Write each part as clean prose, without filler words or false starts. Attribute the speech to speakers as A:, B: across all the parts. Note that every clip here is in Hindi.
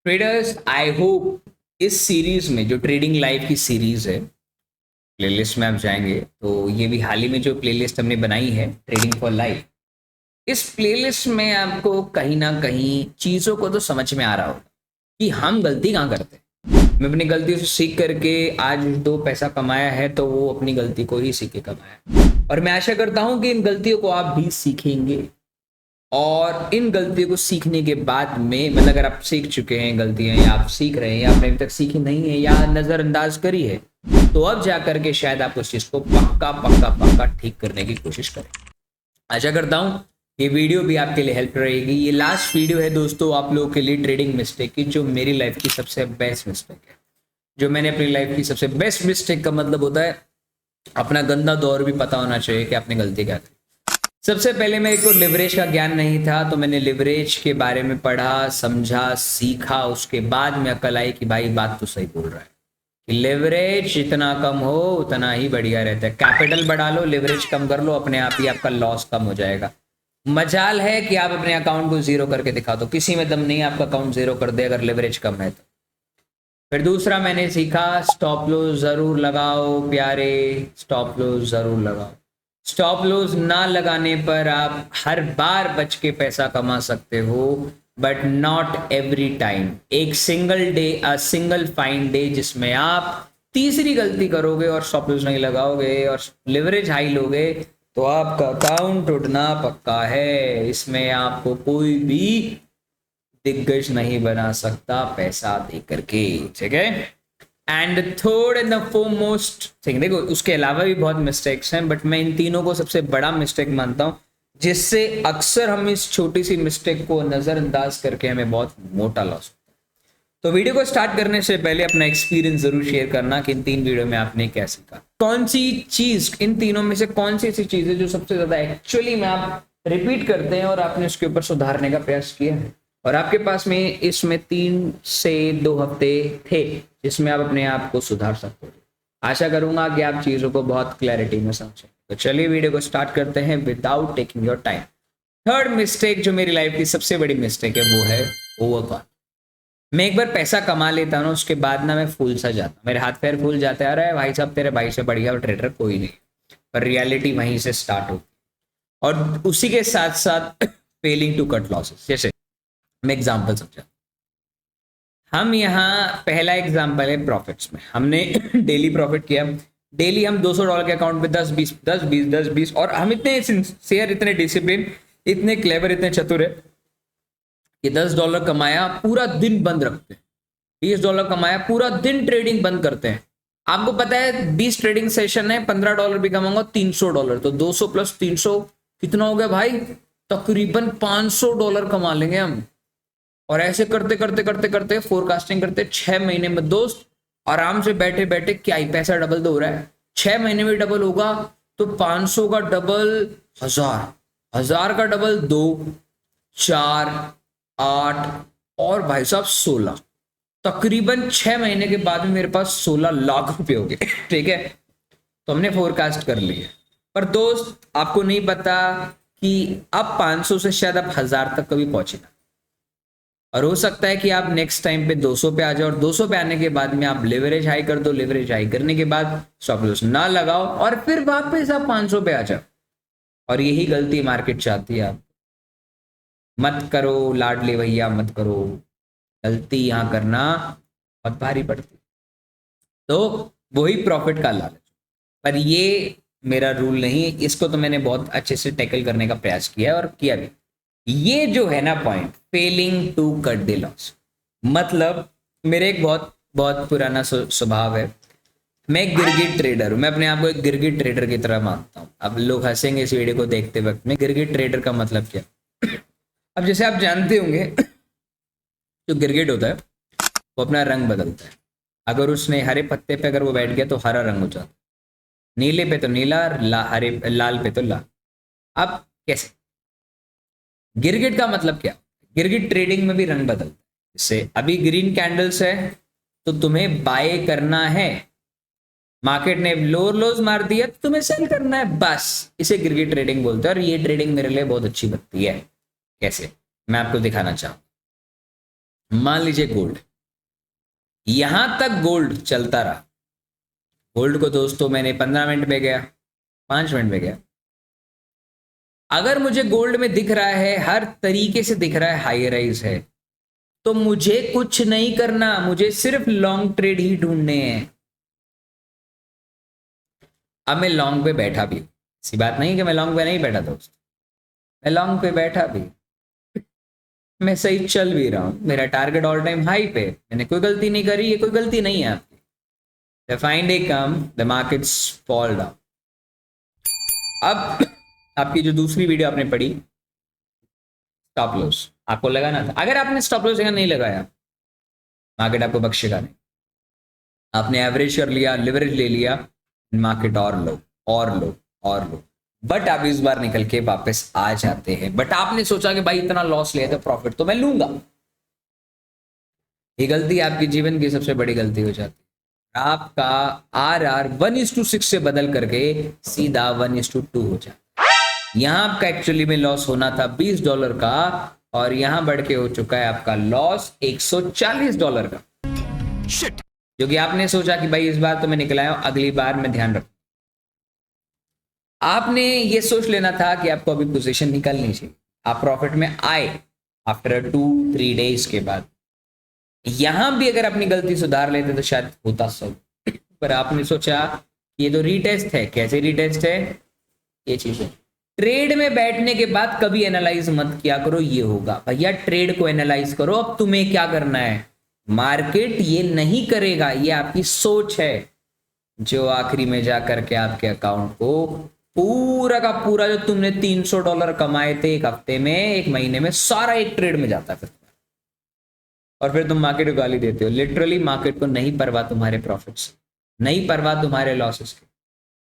A: ट्रेडर्स, आई होप इस सीरीज में जो ट्रेडिंग लाइव की सीरीज है, प्लेलिस्ट में आप जाएंगे तो ये भी हाल ही में जो प्लेलिस्ट हमने बनाई है ट्रेडिंग फॉर लाइफ, इस प्लेलिस्ट में आपको कहीं ना कहीं चीज़ों को तो समझ में आ रहा होगा कि हम गलती कहाँ करते हैं। मैं अपनी गलतियों से सीख करके आज दो पैसा कमाया है तो वो अपनी गलती को ही सीख के कमाया, और मैं आशा करता हूं कि इन गलतियों को आप भी सीखेंगे। और इन गलतियों को सीखने के बाद में मतलब अगर आप सीख चुके हैं गलतियां या आप सीख रहे हैं या आपने अभी तक सीखी नहीं है या नज़रअंदाज करी है, तो अब जा करके शायद आप उस चीज़ को पक्का पक्का पक्का ठीक करने की कोशिश करें। आशा करता हूं ये वीडियो भी आपके लिए हेल्प रहेगी। ये लास्ट वीडियो है दोस्तों आप लोगों के लिए ट्रेडिंग मिस्टेक की, जो मेरी लाइफ की सबसे बेस्ट मिस्टेक है, जो मैंने अपनी लाइफ की सबसे बेस्ट मिस्टेक का मतलब होता है अपना गंदा दौर भी पता होना चाहिए कि आपने गलती क्या करी। सबसे पहले मेरे को लिवरेज का ज्ञान नहीं था, तो मैंने लिवरेज के बारे में पढ़ा, समझा, सीखा। उसके बाद में अकल आई कि भाई बात तो सही बोल रहा है कि लिवरेज जितना कम हो उतना ही बढ़िया रहता है। कैपिटल बढ़ा लो, लिवरेज कम कर लो, अपने आप ही आपका लॉस कम हो जाएगा। मजाल है कि आप अपने अकाउंट को जीरो करके दिखा दो, किसी में दम नहीं आपका अकाउंट जीरो कर दे अगर लिवरेज कम है तो। फिर दूसरा मैंने सीखा स्टॉप लॉस जरूर लगाओ प्यारे, स्टॉप लॉस जरूर लगाओ। स्टॉप लॉस ना लगाने पर आप हर बार बच के पैसा कमा सकते हो, बट नॉट एवरी टाइम। एक single day, a single fine day जिसमें आप तीसरी गलती करोगे और स्टॉप लॉस नहीं लगाओगे और लिवरेज हाई लोगे तो आपका अकाउंट उठना पक्का है। इसमें आपको कोई भी दिग्गज नहीं बना सकता पैसा दे करके, ठीक है। And third and the foremost thing, देखो उसके अलावा भी बहुत मिस्टेक्स हैं, बट मैं इन तीनों को सबसे बड़ा मिस्टेक मानता हूं, जिससे अक्सर हम इस छोटी सी मिस्टेक को नजरअंदाज करके हमें बहुत मोटा लॉस। तो वीडियो को स्टार्ट करने से पहले अपना एक्सपीरियंस जरूर शेयर करना कि इन तीन वीडियो में आपने क्या सीखा। कौन सी चीज, इन तीनों में से कौन सी ऐसी चीज है जो सबसे ज्यादा एक्चुअली में आप रिपीट करते हैं और आपने उसके ऊपर सुधारने का प्रयास किया है, और आपके पास में इसमें 3 से 2 हफ्ते थे जिसमें आप अपने आप को सुधार सकते हो। आशा करूंगा कि आप चीजों को बहुत क्लैरिटी में समझें। तो चलिए वीडियो को स्टार्ट करते हैं without taking your time. Third mistake जो मेरी लाइफ की सबसे बड़ी मिस्टेक है वो है ओवर। मैं एक बार पैसा कमा लेता हूँ ना, उसके बाद ना मैं फूल सा जाता, मेरे हाथ पैर फूल जाते हैं, अरे भाई साहब तेरे भाई से बढ़िया ट्रेडर कोई नहीं। पर रियलिटी वहीं से स्टार्ट होती और उसी के साथ साथ फेलिंग टू कट लॉसेस। जैसे मैं एग्जांपल समझा, हम यहाँ पहला एग्जांपल है प्रॉफिट्स में, हमने डेली प्रॉफिट किया। डेली हम $200 के अकाउंट पे 10 20 10 20 10 20, और हम इतने सिंसियर, इतने डिसिप्लिन, इतने क्लेवर, इतने चतुर है कि $10 कमाया पूरा दिन बंद रखते हैं, $20 कमाया पूरा दिन ट्रेडिंग बंद करते हैं। आपको पता है 20 ट्रेडिंग सेशन है, $15 भी कमाऊंगा, $300, तो 200 प्लस 300 कितना हो गया भाई, तकरीबन $500 कमा लेंगे हम। और ऐसे करते करते करते करते फोरकास्टिंग करते 6 महीने में दोस्त आराम से बैठे बैठे क्या ही पैसा डबल तो हो रहा है। 6 महीने में डबल होगा तो 500 का डबल 1000, 1000 का डबल 2 4 8 और भाई साहब 16, तकरीबन 6 महीने के बाद में मेरे पास 16 लाख रुपए हो गए। ठीक है, तो हमने फोरकास्ट कर लिया। पर दोस्त आपको नहीं पता कि अब 500 से शायद आप 1000 तक कभी पहुंचे ना, और हो सकता है कि आप नेक्स्ट टाइम पे 200 पे आ जाओ, और 200 पे आने के बाद में आप लिवरेज हाई कर दो, लिवरेज हाई करने के बाद स्टॉप लॉस ना लगाओ और फिर वापस आप 500 पे आ जाओ। और यही गलती मार्केट चाहती है आप मत करो, लाडले भैया मत करो, गलती यहां करना बहुत भारी पड़ती। तो वही प्रॉफिट का लालच, पर ये मेरा रूल नहीं, इसको तो मैंने बहुत अच्छे से टैकल करने का प्रयास किया और किया भी। ये जो है ना point, failing to cut the loss, मतलब मेरे एक बहुत बहुत पुराना स्वभाव है, मैं एक गिरगिट ट्रेडर हूं, मैं अपने आप को एक गिरगिट ट्रेडर की तरह मानता हूं। अब लोग हंसेंगे इस वीडियो को देखते वक्त, मैं गिरगिट ट्रेडर का मतलब क्या। अब जैसे आप जानते होंगे जो गिरगिट होता है वो अपना रंग बदलता है। अगर उसने हरे पत्ते पे अगर वो बैठ गया तो हरा रंग हो जाता है, नीले पे तो नीला, हरे लाल पे तो लाल। अब कैसे, गिरगिट का मतलब क्या, गिरगिट ट्रेडिंग में भी रंग बदलता है। जैसे अभी ग्रीन कैंडल्स है तो तुम्हें बाय करना है, मार्केट ने लोअर लोज मार दिया तो तुम्हें सेल करना है, बस इसे गिरगिट ट्रेडिंग बोलते हैं। और ये ट्रेडिंग मेरे लिए बहुत अच्छी लगती है। कैसे, मैं आपको दिखाना चाहूँ। मान लीजिए गोल्ड, यहां तक गोल्ड चलता रहा। गोल्ड को दोस्तों मैंने 15 मिनट में गया, 5 मिनट में गया। अगर मुझे गोल्ड में दिख रहा है, हर तरीके से दिख रहा है हाई राइज है, तो मुझे कुछ नहीं करना, मुझे सिर्फ लॉन्ग ट्रेड ही ढूंढने हैं। अब मैं लॉन्ग पे बैठा भी, सी बात नहीं कि मैं लॉन्ग पे नहीं बैठा दोस्त, मैं लॉन्ग पे बैठा भी, मैं सही चल भी रहा हूं, मेरा टारगेट ऑल टाइम हाई पे, मैंने कोई गलती नहीं करी, ये कोई गलती नहीं है आपकी। The fine day come, the markets fall down. अब आपकी जो दूसरी वीडियो आपने पढ़ी, स्टॉप लॉस आपको लगाना था। अगर आपने स्टॉप लॉस नहीं लगाया, मार्केट आपको बख्शेगा नहीं। आपने एवरेज कर लिया, लिवरेज ले लिया, मार्केट और लो और लो और लो, बट आप इस बार निकल के वापस आ जाते हैं। बट आपने सोचा कि भाई इतना लॉस लिया था, प्रॉफिट तो मैं लूंगा। ये गलती आपके जीवन की सबसे बड़ी गलती हो जाती है। आपका RR 1:6 से बदल करके सीधा 1:2 हो जाता है। यहां आपका एक्चुअली में लॉस होना था $20 का, और यहां बढ़ के हो चुका है आपका लॉस $140 का। Shit. जो कि आपने सोचा कि भाई इस बार तो मैं निकल आया हूं, अगली बार मैं ध्यान रखूं। आपने ये सोच लेना था कि आपको अभी पोजीशन निकालनी चाहिए, आप प्रॉफिट में आए आफ्टर 2-3 डेज के बाद। यहां भी अगर अपनी गलती सुधार लेते तो शायद होता सब, पर आपने सोचा ये तो रीटेस्ट है। कैसे रीटेस्ट है? ये चीज है, ट्रेड में बैठने के बाद कभी एनालाइज मत किया करो, ये होगा भैया। ट्रेड को एनालाइज करो, अब तुम्हें क्या करना है, मार्केट ये नहीं करेगा, ये आपकी सोच है जो आखिरी में जा करके आपके अकाउंट को पूरा का पूरा जो तुमने $300 कमाए थे एक हफ्ते में, एक महीने में, सारा एक ट्रेड में जाता है। और फिर तुम मार्केट को गाली देते हो। लिटरली मार्केट को नहीं परवाह तुम्हारे प्रॉफिट्स, नहीं परवाह तुम्हारे लॉसेस की,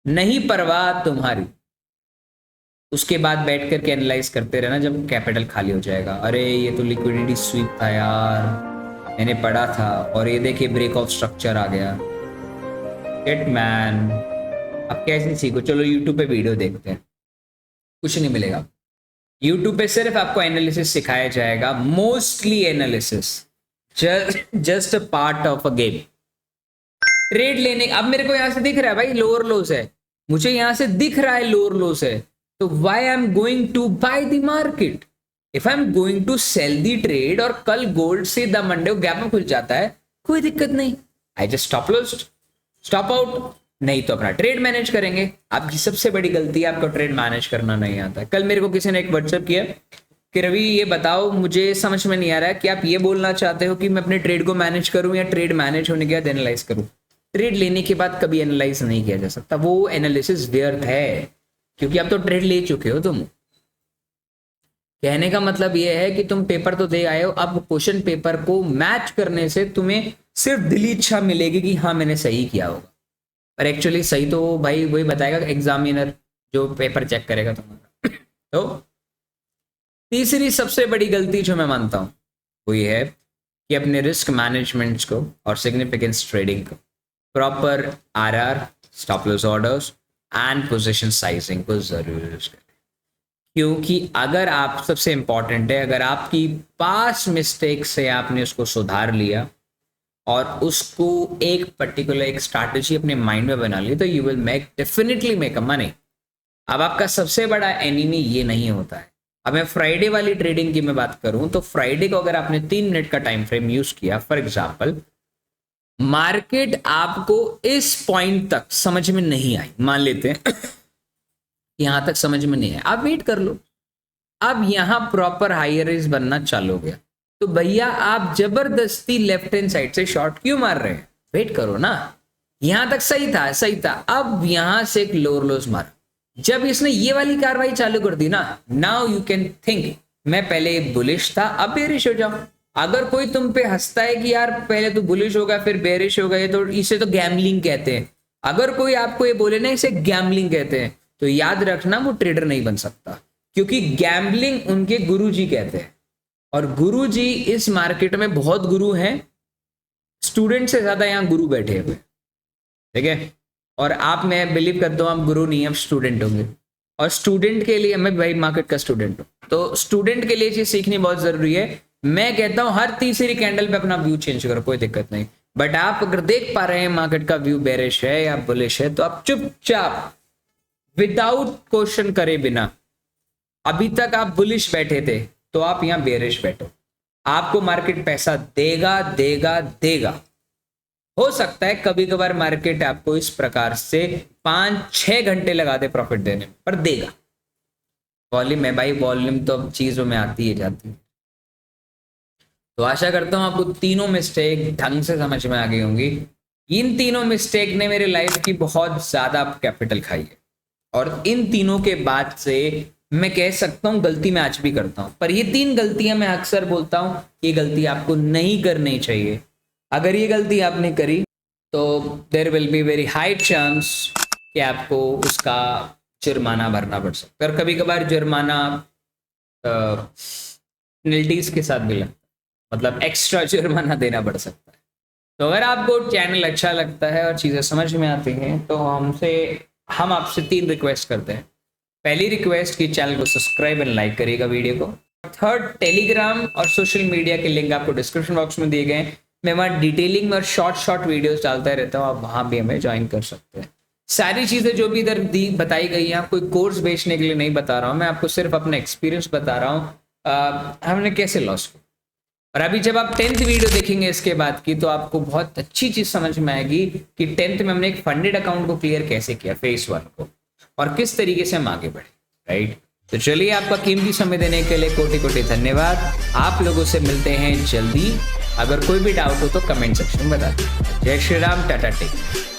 A: नहीं परवाह तुम्हारी। उसके बाद बैठ करके एनालाइज करते रहना जब कैपिटल खाली हो जाएगा। अरे ये तो लिक्विडिटी स्वीप था यार, मैंने पढ़ा था, और ये देखिए ब्रेक ऑफ स्ट्रक्चर आ गया। गेट मैन, अब कैसे सीखो? चलो यूट्यूब पे वीडियो देखते हैं, कुछ नहीं मिलेगा। यूट्यूब पे सिर्फ आपको एनालिसिस सिखाया जाएगा, mostly analysis, just a part of a game. Trade लेने, अब मेरे को यहां से दिख रहा है भाई लोअर लोस है, मुझे यहां से दिख रहा है लोअर लोस है, तो why I am going to buy the market? If I am going to sell the trade, और कल गोल्ड से द मंडे गैप में खुल जाता है, कोई दिक्कत नहीं, I just stop loss, stop out, नहीं तो अपना ट्रेड मैनेज करेंगे। आपकी सबसे बड़ी गलती है आपको ट्रेड मैनेज करना नहीं आता। कल मेरे को किसी ने एक व्हाट्सएप किया कि रवि ये बताओ, मुझे समझ में नहीं आ रहा है कि आप ये बोलना चाहते हो कि मैं अपने ट्रेड को मैनेज करूं या ट्रेड मैनेज होने के बाद एनालाइज करूं। ट्रेड लेने के बाद कभी एनालाइज नहीं किया जा सकता, वो एनालिसिस व्यर्थ है, क्योंकि आप तो ट्रेड ले चुके हो। तुम कहने का मतलब ये है कि तुम पेपर तो दे आए हो, अब क्वेश्चन पेपर को मैच करने से तुम्हें सिर्फ दिली इच्छा मिलेगी कि हाँ मैंने सही किया होगा, पर एक्चुअली सही तो भाई वही बताएगा एग्जामिनर जो पेपर चेक करेगा तुम्हारा। तो तीसरी सबसे बड़ी गलती जो मैं मानता हूं वो ये है कि अपने रिस्क मैनेजमेंट को और सिग्निफिकेंस ट्रेडिंग को, proper RR, stop loss orders and position sizing को जरूर यूज करें। क्योंकि अगर आप, सबसे इंपॉर्टेंट है, अगर आपकी पास मिस्टेक से आपने उसको सुधार लिया और उसको एक पर्टिकुलर एक स्ट्रैटेजी अपने माइंड में बना ली, तो you will definitely make a money. अब आपका सबसे बड़ा एनिमी ये नहीं होता है। अब मैं फ्राइडे वाली ट्रेडिंग की मैं बात करूं तो फ्राइडे को अगर आपने 3 मिनट का टाइम फ्रेम यूज किया, फॉर एग्जांपल मार्केट आपको इस पॉइंट तक समझ में नहीं आई, मान लेते हैं यहां तक समझ में नहीं है, आप वेट कर लो। अब यहां प्रॉपर हायर रेज बनना चालू हो गया, तो भैया आप जबरदस्ती लेफ्ट हैंड साइड से शॉर्ट क्यों मार रहे हैं? वेट करो ना, यहां तक सही था, सही था, अब यहां से एक लोअर लोस मारा। जब इसने ये वाली कार्रवाई चालू कर दी ना, नाउ यू कैन थिंक मैं पहले बुलिश था, अब बेरिश हो जाओ। अगर कोई तुम पे हंसता है कि यार पहले तो बुलिश होगा फिर बेरिश हो गए, तो इसे तो गैम्बलिंग कहते हैं। अगर कोई आपको ये बोले ना इसे गैम्बलिंग कहते हैं, तो याद रखना वो ट्रेडर नहीं बन सकता, क्योंकि गैम्बलिंग उनके गुरुजी कहते हैं, और गुरुजी इस मार्केट में बहुत गुरु हैं, स्टूडेंट से ज्यादा यहाँ गुरु बैठे हुए, ठीक है। और आप, मैं बिलीव करता हूँ आप गुरु नहीं, आप स्टूडेंट होंगे, और स्टूडेंट के लिए, मैं भाई मार्केट का स्टूडेंट हूँ, तो स्टूडेंट के लिए चीज सीखनी बहुत जरूरी है मैं कहता हूं हर तीसरी कैंडल पे अपना व्यू चेंज करो, कोई दिक्कत नहीं। बट आप अगर देख पा रहे हैं मार्केट का व्यू बेरिश है या बुलिश है, तो आप चुपचाप विदाउट क्वेश्चन करे बिना, अभी तक आप बुलिश बैठे थे तो आप यहां बेरिश बैठो, आपको मार्केट पैसा देगा देगा देगा। हो सकता है कभी कभार मार्केट आपको इस प्रकार से 5-6 घंटे लगा दे प्रॉफिट देने में, पर देगा। वॉल्यूम है भाई, वॉल्यूम तो अब चीजों में आती है जाती है। तो आशा करता हूं आपको तीनों मिस्टेक ढंग से समझ में आ गई होंगी। इन तीनों मिस्टेक ने मेरी लाइफ की बहुत ज्यादा कैपिटल खाई है, और इन तीनों के बाद से मैं कह सकता हूं गलती मैं आज भी करता हूं, पर ये 3 गलतियां मैं अक्सर बोलता हूं, ये गलती आपको नहीं करनी चाहिए। अगर ये गलती आपने करी तो there will be very high chance कि आपको उसका जुर्माना भरना पड़ सकता है। और कभी कभार जुर्माना पेनल्टीज के साथ भी लगता है, मतलब एक्स्ट्रा जुर्माना देना पड़ सकता है। तो अगर आपको चैनल अच्छा लगता है और चीज़ें समझ में आती हैं तो हम आपसे 3 रिक्वेस्ट करते हैं। पहली रिक्वेस्ट कि चैनल को सब्सक्राइब एंड लाइक करिएगा वीडियो को। थर्ड, टेलीग्राम और सोशल मीडिया के लिंक आपको डिस्क्रिप्शन बॉक्स में दिए गए हैं। मैं वहाँ डिटेलिंग में और शॉर्ट वीडियोस डालता रहता हूँ, आप वहाँ भी हमें ज्वाइन कर सकते हैं। सारी चीज़ें जो भी इधर बताई गई हैं, कोई कोर्स बेचने के लिए नहीं बता रहा हूँ, मैं आपको सिर्फ अपना एक्सपीरियंस बता रहा हूँ हमने कैसे लॉस किया। और अभी जब आप 10th वीडियो देखेंगे इसके बाद की, तो आपको बहुत अच्छी चीज़ समझ में आएगी कि 10th में हमने एक फंडेड अकाउंट को क्लियर कैसे किया, फेज 1 को, और किस तरीके से हम आगे बढ़े। राइट, तो चलिए, आपका कीमती समय देने के लिए कोटि कोटि धन्यवाद। आप लोगों से मिलते हैं जल्दी। अगर कोई भी डाउट हो तो कमेंट सेक्शन में बता दीजिए। जय श्री राम, टाटा टेक।